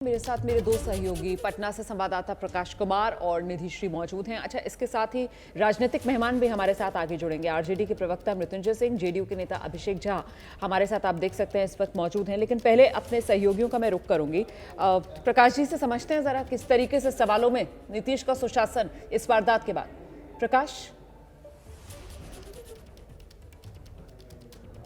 मेरे साथ मेरे दो सहयोगी पटना से संवाददाता प्रकाश कुमार और निधि श्री मौजूद हैं। अच्छा, इसके साथ ही राजनीतिक मेहमान भी हमारे साथ आगे जुड़ेंगे। आरजेडी के प्रवक्ता मृत्युंजय सिंह, जेडीयू के नेता अभिषेक झा हमारे साथ आप देख सकते हैं इस वक्त मौजूद हैं। लेकिन पहले अपने सहयोगियों का मैं रुख करूंगी। प्रकाश जी से समझते हैं जरा किस तरीके से सवालों में नीतीश का सुशासन इस वारदात के बाद। प्रकाश।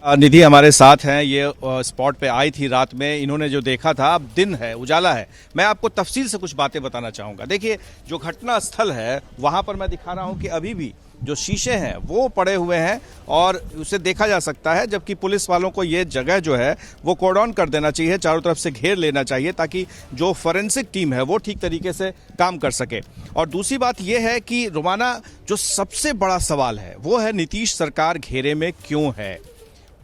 निधि हमारे साथ हैं। ये स्पॉट पे आई थी रात में, इन्होंने जो देखा था, अब दिन है, उजाला है। मैं आपको तफसील से कुछ बातें बताना चाहूंगा। देखिए, जो घटना स्थल है वहां पर मैं दिखा रहा हूं कि अभी भी जो शीशे हैं वो पड़े हुए हैं और उसे देखा जा सकता है, जबकि पुलिस वालों को ये जगह जो है वो कॉर्डन कर देना चाहिए, चारों तरफ से घेर लेना चाहिए ताकि जो फोरेंसिक टीम है वो ठीक तरीके से काम कर सके। और दूसरी बात यह है कि रोमाना, जो सबसे बड़ा सवाल है वो है नीतीश सरकार घेरे में क्यों है।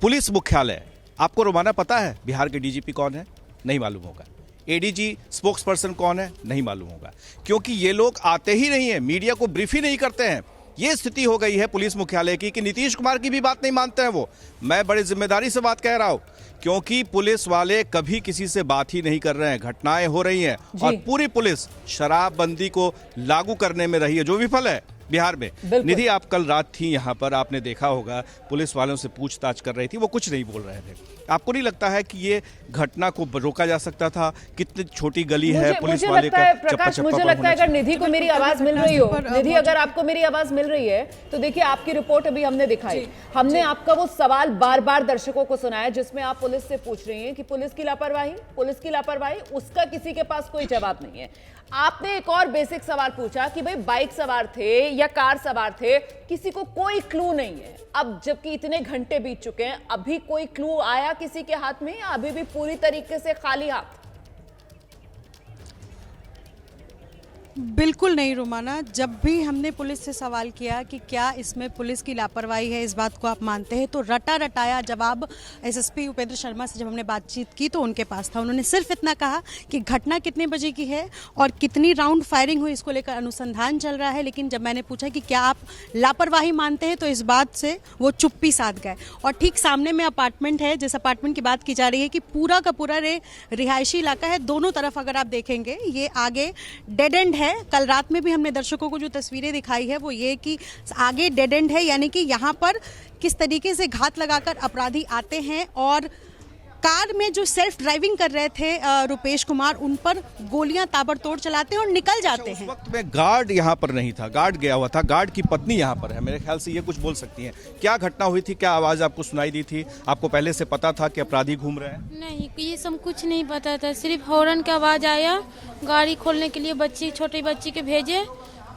पुलिस मुख्यालय, आपको रोमाना पता है बिहार के डीजीपी कौन है? नहीं मालूम होगा। एडीजी स्पोक्स पर्सन कौन है? नहीं मालूम होगा, क्योंकि ये लोग आते ही नहीं है, मीडिया को ब्रीफ ही नहीं करते हैं। ये स्थिति हो गई है पुलिस मुख्यालय की कि नीतीश कुमार की भी बात नहीं मानते हैं वो। मैं बड़ी जिम्मेदारी से बात कह रहा हूं, क्योंकि पुलिस वाले कभी किसी से बात ही नहीं कर रहे हैं। घटनाएं हो रही हैं और पूरी पुलिस शराबबंदी को लागू करने में रही है, जो विफल है बिहार में। निधि, आप कल रात थी यहाँ पर, आपने देखा होगा पुलिस वालों से पूछताछ कर रही थी, वो कुछ नहीं बोल रहे थे। आपको नहीं लगता है कि ये घटना को रोका जा सकता था? कितनी छोटी गली है, पुलिस वाले का प्रकाश, मुझे लगता है अगर निधि को मेरी आवाज मिल रही हो, निधि अगर आपको मेरी आवाज मिल रही है तो देखिए, आपकी रिपोर्ट अभी हमने दिखाई, हमने आपका वो सवाल बार बार दर्शकों को सुनाया जिसमें आप पुलिस से पूछ रही हैं कि पुलिस की लापरवाही, उसका किसी के पास कोई जवाब नहीं है। आपने एक और बेसिक सवाल पूछा कि भाई बाइक सवार थे या कार सवार थे, किसी को कोई क्लू नहीं है। अब जबकि इतने घंटे बीत चुके हैं, अभी कोई क्लू आया किसी के हाथ में या अभी भी पूरी तरीके से खाली हाथ? बिल्कुल नहीं रोमाना। जब भी हमने पुलिस से सवाल किया कि क्या इसमें पुलिस की लापरवाही है, इस बात को आप मानते हैं, तो रटा रटाया जवाब एसएसपी उपेंद्र शर्मा से जब हमने बातचीत की तो उनके पास था। उन्होंने सिर्फ इतना कहा कि घटना कितने बजे की है और कितनी राउंड फायरिंग हुई, इसको लेकर अनुसंधान चल रहा है। लेकिन जब मैंने पूछा कि क्या आप लापरवाही मानते हैं, तो इस बात से वो चुप्पी साध गए। और ठीक सामने में अपार्टमेंट है, जिस अपार्टमेंट की बात की जा रही है कि पूरा का पूरा रिहायशी इलाका है। दोनों तरफ अगर आप देखेंगे, ये आगे डेड एंड है। कल रात में भी हमने दर्शकों को जो तस्वीरें दिखाई है वो ये कि आगे डेड एंड है, यानी कि यहाँ पर किस तरीके से घात लगाकर अपराधी आते हैं। और कार में जो सेल्फ ड्राइविंग कर रहे थे रुपेश कुमार, उन पर गोलियां ताबड़तोड़ चलाते हैं और निकल जाते हैं। उस वक्त में गार्ड यहाँ पर नहीं था, गार्ड गया हुआ था। गार्ड की पत्नी यहाँ पर है, मेरे ख्याल से ये कुछ बोल सकती हैं। क्या घटना हुई थी, क्या आवाज आपको सुनाई दी थी? आपको पहले से पता था कि अपराधी घूम रहे हैं? नहीं, ये सब कुछ नहीं पता था, सिर्फ हॉर्न का आवाज आया। गाड़ी खोलने के लिए छोटी बच्ची के भेजे।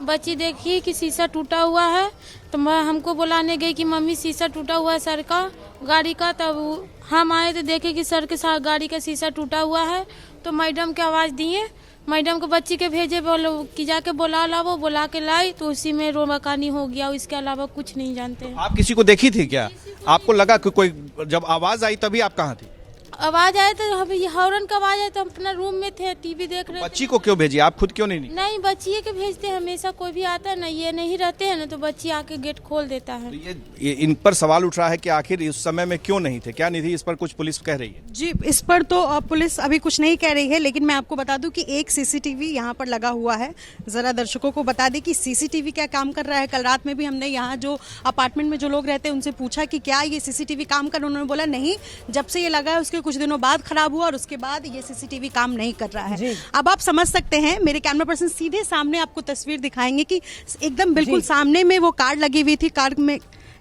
बच्ची देखी कि शीशा टूटा हुआ है, तो मैं हमको बुलाने गई कि मम्मी शीशा टूटा हुआ है सर का, गाड़ी का। तब हम आए तो देखे कि सर के साथ गाड़ी का शीशा टूटा हुआ है। तो मैडम के आवाज़ दिए, मैडम को बच्ची के भेजे, बोलो कि जाके बुला के लाई, तो उसी में रोमाकानी हो गया। इसके अलावा कुछ नहीं जानते हैं। आप किसी को देखी थी क्या? आपको लगा कि कोई, जब आवाज आई तभी आप कहाँ थी? आवाज आया तो अभी हॉर्न का आवाज आया तो हम अपना रूम में थे, टीवी देख रहे थे। बच्ची को क्यों भेजी, आप खुद क्यों नहीं? नहीं, बच्ची के भेजते हैं, हमेशा कोई भी आता है ना, ये नहीं रहते हैं ना, तो बच्ची आके गेट खोल देता है। तो ये इन पर सवाल उठ रहा है कि आखिर इस समय में क्यों नहीं थे। क्या निधि, इस पर कुछ पुलिस कह रही है? जी, इस पर तो पुलिस अभी कुछ नहीं कह रही है, लेकिन मैं आपको बता दूं कि एक सीसीटीवी यहाँ पर लगा हुआ है। जरा दर्शकों को बता दें कि सीसीटीवी क्या काम कर रहा है। कल रात में भी हमने यहाँ जो अपार्टमेंट में जो लोग रहते हैं उनसे पूछा कि क्या ये सीसीटीवी काम कर, उन्होंने बोला नहीं, जब से ये लगा है उसके कुछ दिनों बाद खराब हुआ और उसके बाद ये सीसीटीवी काम नहीं कर रहा है। अब आप समझ सकते हैं, मेरे कैमरा पर्सन सीधे सामने आपको तस्वीर दिखाएंगे कि एकदम बिल्कुल सामने में वो कार लगी हुई थी। कार में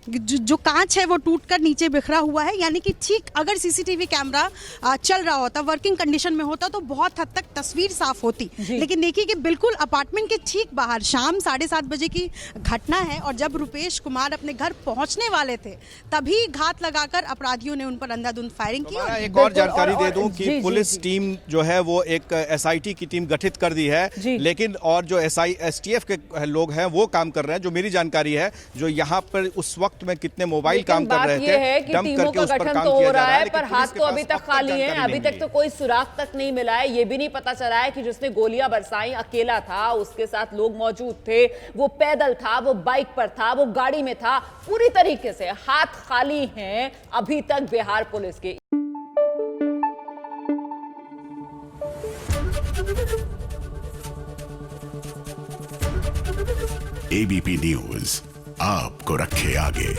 जो कांच है वो टूटकर नीचे बिखरा हुआ है, यानी कि ठीक अगर सीसीटीवी कैमरा चल रहा होता, वर्किंग कंडीशन में होता, तो बहुत हद तक तस्वीर साफ होती। लेकिन देखिए कि बिल्कुल अपार्टमेंट के ठीक बाहर शाम 7:30 बजे की घटना है और जब रुपेश कुमार अपने घर पहुंचने वाले थे तभी घात लगाकर अपराधियों ने उन पर अंधाधुंध फायरिंग की। एक और जानकारी दे दूं कि पुलिस टीम जो है वो एक एसआईटी की टीम गठित कर दी है, लेकिन और जो एसटीएफ के लोग हैं वो काम कर रहे हैं। जो मेरी जानकारी है, जो यहाँ पर उस वक्त में कितने मोबाइल काम कर रहे थे, डंप करके उस पर काम किया जा रहा है, पर हाथ तो अभी तक खाली हैं। अभी तक तो कोई सुराग तक नहीं मिला है। ये भी नहीं पता चला है कि जिसने गोलियां बरसाई अकेला था, उसके साथ लोग मौजूद थे, वो पैदल था, वो बाइक पर था, वो गाड़ी में था। पूरी तरीके से हाथ खाली हैं अभी तक बिहार पुलिस के। एबीपी न्यूज आपको रखे आगे।